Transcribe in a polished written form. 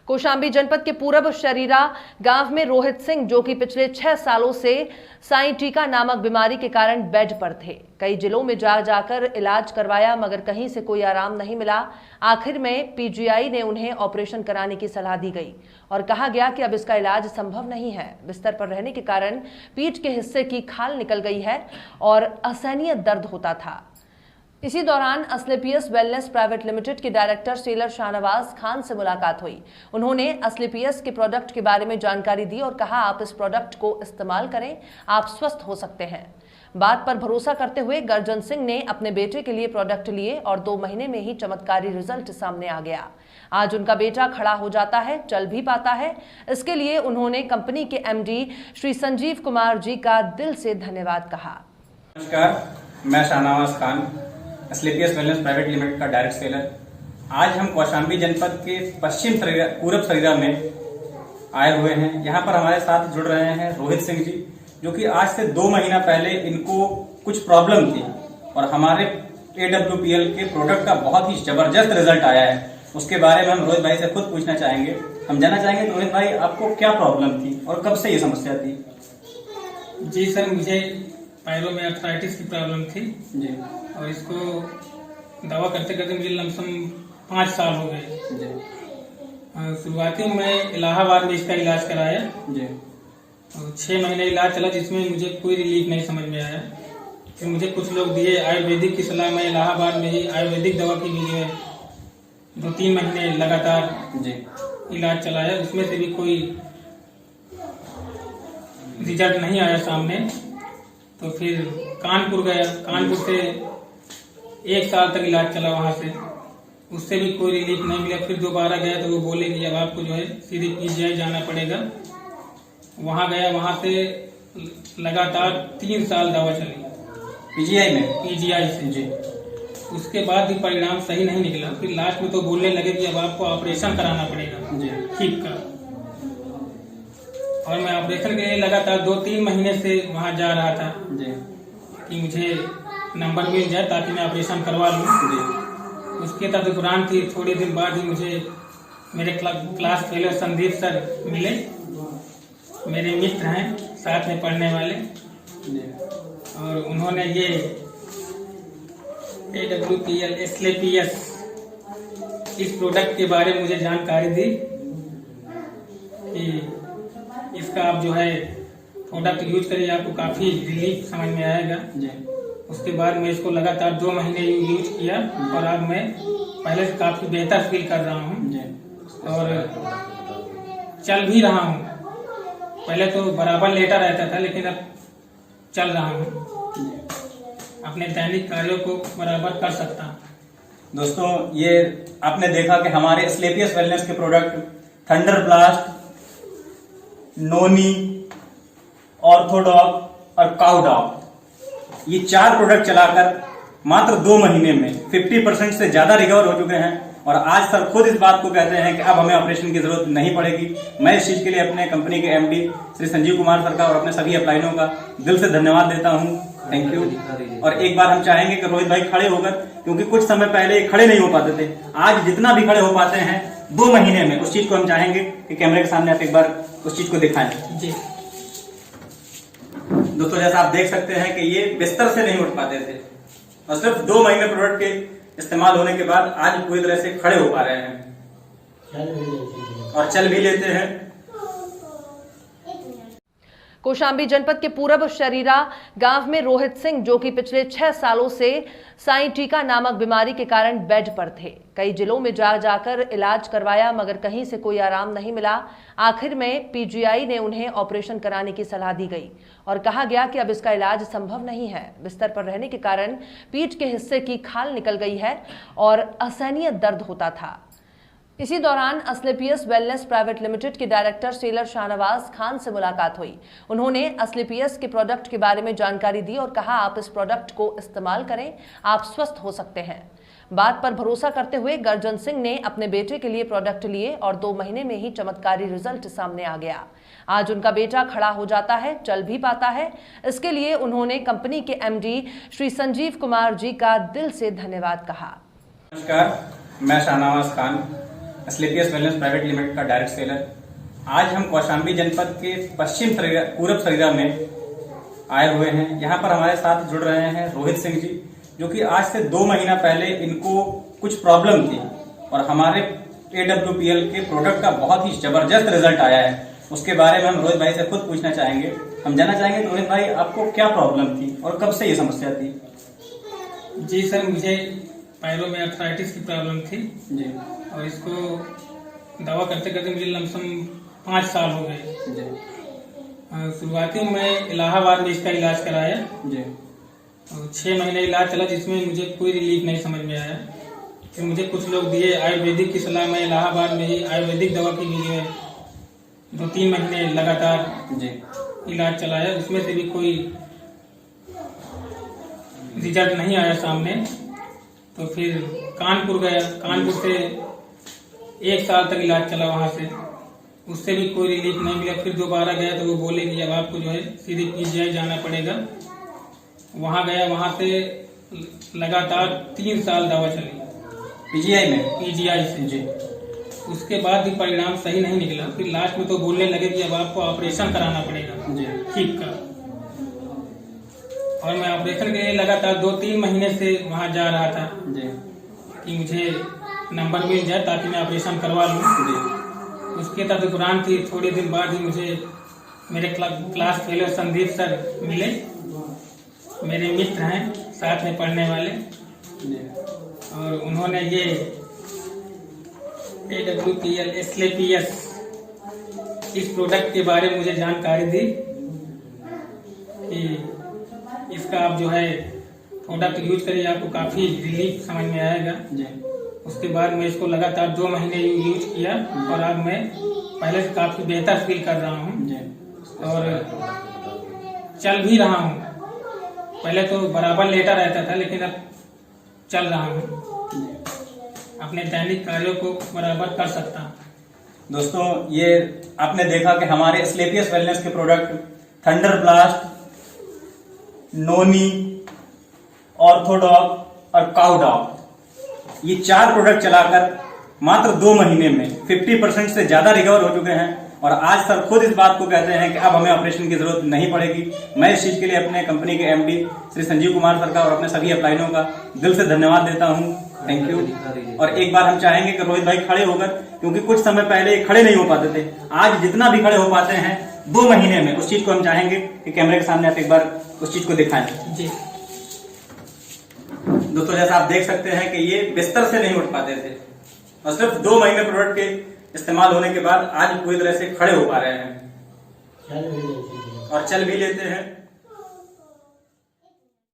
कौशाम्बी जनपद के पूरब शरीरा गांव में रोहित सिंह, जो कि पिछले 6 सालों से साइटिका नामक बीमारी के कारण बेड पर थे। कई जिलों में जाकर इलाज करवाया मगर कहीं से कोई आराम नहीं मिला। आखिर में पीजीआई ने उन्हें ऑपरेशन कराने की सलाह दी गई और कहा गया कि अब इसका इलाज संभव नहीं है। बिस्तर पर रहने के कारण पीठ के हिस्से की खाल निकल गई है और असहनीय दर्द होता था। इसी दौरान असलेपियस वेलनेस प्राइवेट लिमिटेड के डायरेक्टर सेलर शाहनवाज खान से मुलाकात हुई। उन्होंने असलेपियस के प्रोडक्ट के बारे में जानकारी दी और कहा, आप इस प्रोडक्ट को इस्तेमाल करें, आप स्वस्थ हो सकते हैं। बात पर भरोसा करते हुए गर्जन सिंह ने अपने बेटे के लिए प्रोडक्ट लिए और 2 महीने में ही चमत्कारी रिजल्ट सामने आ गया। आज उनका बेटा खड़ा हो जाता है, चल भी पाता है। इसके लिए उन्होंने कंपनी के एमडी श्री संजीव कुमार जी का दिल से धन्यवाद कहा। नमस्कार, मैं Shahnawaz Khan, Asclepius wellness private limited का डायरेक्ट सेलर। आज हम कौशाम्बी जनपद के पूरब शरीरा में आए हुए हैं। यहाँ पर हमारे साथ जुड़ रहे हैं रोहित सिंह जी, जो कि आज से 2 महीना पहले इनको कुछ प्रॉब्लम थी और हमारे AWPL के प्रोडक्ट का बहुत ही जबरदस्त रिजल्ट आया है। उसके बारे में हम रोहित भाई से खुद पूछना चाहेंगे। हम जानना चाहेंगे कि रोहित भाई, आपको क्या प्रॉब्लम थी और कब से ये समस्या थी? जी सर, मुझे पैरों में आर्थराइटिस की प्रॉब्लम थी जी, और इसको दवा करते करते मुझे लमसम 5 साल हो गए। शुरुआती में मैं इलाहाबाद में इसका इलाज कराया जी, और 6 महीने इलाज चला, जिसमें मुझे कोई रिलीफ नहीं समझ में आया। फिर मुझे कुछ लोग दिए आयुर्वेदिक की सलाह। मैं इलाहाबाद में ही आयुर्वेदिक दवा की भी 2-3 महीने लगातार जी इलाज चलाया। उसमें से भी कोई रिजल्ट नहीं आया सामने। तो फिर कानपुर गया, कानपुर से 1 साल तक इलाज चला वहां से, उससे भी कोई रिलीफ नहीं मिला। फिर दोबारा गया तो वो बोले कि अब आपको जो है सीधे पीजीआई जाना पड़ेगा। वहां गया, वहां से लगातार 3 साल दवा चली पीजीआई से जी। उसके बाद भी परिणाम सही नहीं निकला। फिर लास्ट में तो बोलने लगे कि अब आपको ऑपरेशन कराना पड़ेगा जी, ठीक का। और मैं ऑपरेशन के लिए लगातार 2-3 महीने से वहां जा रहा था जी, कि मुझे नंबर मिल जाए ताकि मैं ऑपरेशन करवा लूँ। उसके दौरान थी, थोड़े दिन बाद ही मुझे मेरे क्लास फेलो संदीप सर मिले। मेरे मित्र हैं, साथ में पढ़ने वाले जी। और उन्होंने ये AWPL असलेपियस इस प्रोडक्ट के बारे में मुझे जानकारी दी कि इसका आप जो है प्रोडक्ट यूज करिए, आपको काफी रिलीफ समझ में आएगा जी। उसके बाद मैं इसको लगातार 2 महीने यूज किया और अब मैं पहले से काफी बेहतर फील कर रहा हूँ और चल भी रहा हूँ। पहले तो बराबर लेटा रहता था, लेकिन अब चल रहा हूँ, अपने दैनिक कार्यों को बराबर कर सकता हूँ। दोस्तों, ये आपने देखा कि हमारे असलेपियस वेलनेस के प्रोडक्ट थंडर ब्लास्ट, नोनी, ऑर्थोडॉक और काउडॉक, ये 4 प्रोडक्ट चलाकर मात्र 2 महीने में 50% से ज्यादा रिकवर हो चुके हैं। और आज सर खुद इस बात को कहते हैं कि अब हमें ऑपरेशन की जरूरत नहीं पड़ेगी। मैं इस चीज के लिए अपने कंपनी के एमडी श्री संजीव कुमार सर का और अपने सभी अपलाइनों का दिल से धन्यवाद देता हूं। Thank you. और एक बार हम चाहेंगे कि रोहित भाई खड़े होकर, क्योंकि कुछ समय पहले खड़े नहीं हो पाते थे, आज जितना भी खड़े हो पाते हैं 2 महीने में, उस चीज को हम चाहेंगे कि कैमरे के सामने आप एक बार उस चीज को दिखाएं जी। दोस्तों, जैसा आप देख सकते हैं कि ये बिस्तर से नहीं उठ पाते थे और सिर्फ 2 महीने प्रोडक्ट के इस्तेमाल होने के बाद आज पूरी तरह से खड़े हो पा रहे हैं और चल भी लेते हैं। कौशाम्बी जनपद के पूरब शरीरा गांव में रोहित सिंह, जो कि पिछले 6 सालों से साइटिका नामक बीमारी के कारण बेड पर थे। कई जिलों में जाकर इलाज करवाया मगर कहीं से कोई आराम नहीं मिला। आखिर में पीजीआई ने उन्हें ऑपरेशन कराने की सलाह दी गई और कहा गया कि अब इसका इलाज संभव नहीं है। बिस्तर पर रहने के कारण पीठ के हिस्से की खाल निकल गई है और असहनीय दर्द होता था। इसी दौरान असलेपियस वेलनेस प्राइवेट लिमिटेड के डायरेक्टर सेलर शाहनवाज खान से मुलाकात हुई। उन्होंने असलेपियस के प्रोडक्ट के बारे में जानकारी दी और कहा, आप इस प्रोडक्ट को इस्तेमाल करें, आप स्वस्थ हो सकते हैं। बात पर भरोसा करते हुए गर्जन सिंह ने अपने बेटे के लिए प्रोडक्ट लिए और 2 महीने में ही चमत्कारी रिजल्ट सामने आ गया। आज उनका बेटा खड़ा हो जाता है, चल भी पाता है। इसके लिए उन्होंने कंपनी के एमडी श्री संजीव कुमार जी का दिल से धन्यवाद कहा। नमस्कार, मैं Shahnawaz Khan, Asclepius wellness private limited का डायरेक्ट सेलर। आज हम कौशाम्बी जनपद के पूरब सरीरा में आए हुए हैं। यहाँ पर हमारे साथ जुड़ रहे हैं रोहित सिंह जी, जो कि आज से 2 महीना पहले इनको कुछ प्रॉब्लम थी और हमारे AWPL के प्रोडक्ट का बहुत ही जबरदस्त रिजल्ट आया है। उसके बारे में हम रोहित भाई से खुद पूछना चाहेंगे। हम जानना चाहेंगे रोहित भाई, आपको क्या प्रॉब्लम थी और कब से ये समस्या थी? जी सर, मुझे पैरों में आर्थराइटिस की प्रॉब्लम थी जी। और इसको दवा करते करते मुझे लमसम 5 साल हो गए। जी। शुरुआती में इलाहाबाद में इसका इलाज कराया जी। और 6 महीने इलाज चला, जिसमें मुझे कोई रिलीफ नहीं समझ में आया। फिर मुझे कुछ लोग दिए आयुर्वेदिक की सलाह में इलाहाबाद में ही आयुर्वेदिक दवा की भी है 2-3 महीने लगातार जी इलाज चलाया, उसमें से भी कोई रिजल्ट नहीं आया सामने। तो फिर कानपुर गया, कानपुर से 1 साल तक इलाज चला वहां से, उससे भी कोई रिलीफ नहीं मिला। फिर दोबारा गया तो वो बोले कि अब आपको जो है सीधे PGI जाना पड़ेगा। वहां गया, वहां से लगातार 3 साल दवा चली PGI में। PGI से। जी। उसके बाद भी परिणाम सही नहीं निकला। फिर लास्ट में तो बोलने लगे कि अब आपको ऑपरेशन कराना पड़ेगा जी। हिप का। और मैं ऑपरेशन के लिए लगातार 2-3 महीने से वहां जा रहा था जी। कि मुझे नंबर मिल जाए ताकि मैं ऑपरेशन करवा लूं। जी। उसके तदुपरांत ही थोड़े दिन बाद ही मुझे मेरे क्लास फेलो संदीप सर मिले, मेरे मित्र हैं साथ में पढ़ने वाले। जी। और उन्होंने ये AWPL एस्क्लेपियस इस प्रोडक्ट के बारे में मुझे जानकारी दी कि इसका आप जो है प्रोडक्ट यूज करिए, आपको काफी रिलीफ समझ में आएगा। जी। उसके बाद मैं इसको लगातार 2 महीने यूज किया और अब मैं पहले से काफी बेहतर फील कर रहा हूँ जी। और चल भी रहा हूँ। पहले तो बराबर लेटा रहता था, लेकिन अब चल रहा हूँ, अपने दैनिक कार्यों को बराबर कर सकता हूँ। दोस्तों, ये आपने देखा कि हमारे एस्क्लेपियस वेलनेस के प्रोडक्ट थंडर ब्लास्ट, नोनी, ऑर्थोडॉक और काउडॉक, ये 4 प्रोडक्ट चलाकर मात्र 2 महीने में 50% से ज्यादा रिकवर हो चुके हैं। और आज सर खुद इस बात को कहते हैं कि अब हमें ऑपरेशन की जरूरत नहीं पड़ेगी। मैं इस चीज के लिए अपने कंपनी के MD श्री संजीव कुमार सर का और अपने सभी अपलाइनों का दिल से धन्यवाद देता हूँ। Thank you. और एक बार हम चाहेंगे कि रोहित भाई खड़े होकर, क्योंकि कुछ समय पहले खड़े नहीं हो पाते थे, आज जितना भी खड़े हो पाते हैं 2 महीने में, उस चीज को हम चाहेंगे कि कैमरे के सामने आप एक बार उस चीज को दिखाएं। जी दोस्तों, जैसा आप देख सकते हैं कि ये बिस्तर से नहीं उठ पाते थे और सिर्फ 2 महीने प्रोडक्ट के इस्तेमाल होने के बाद आज पूरी तरह से खड़े हो पा रहे हैं और चल भी लेते हैं।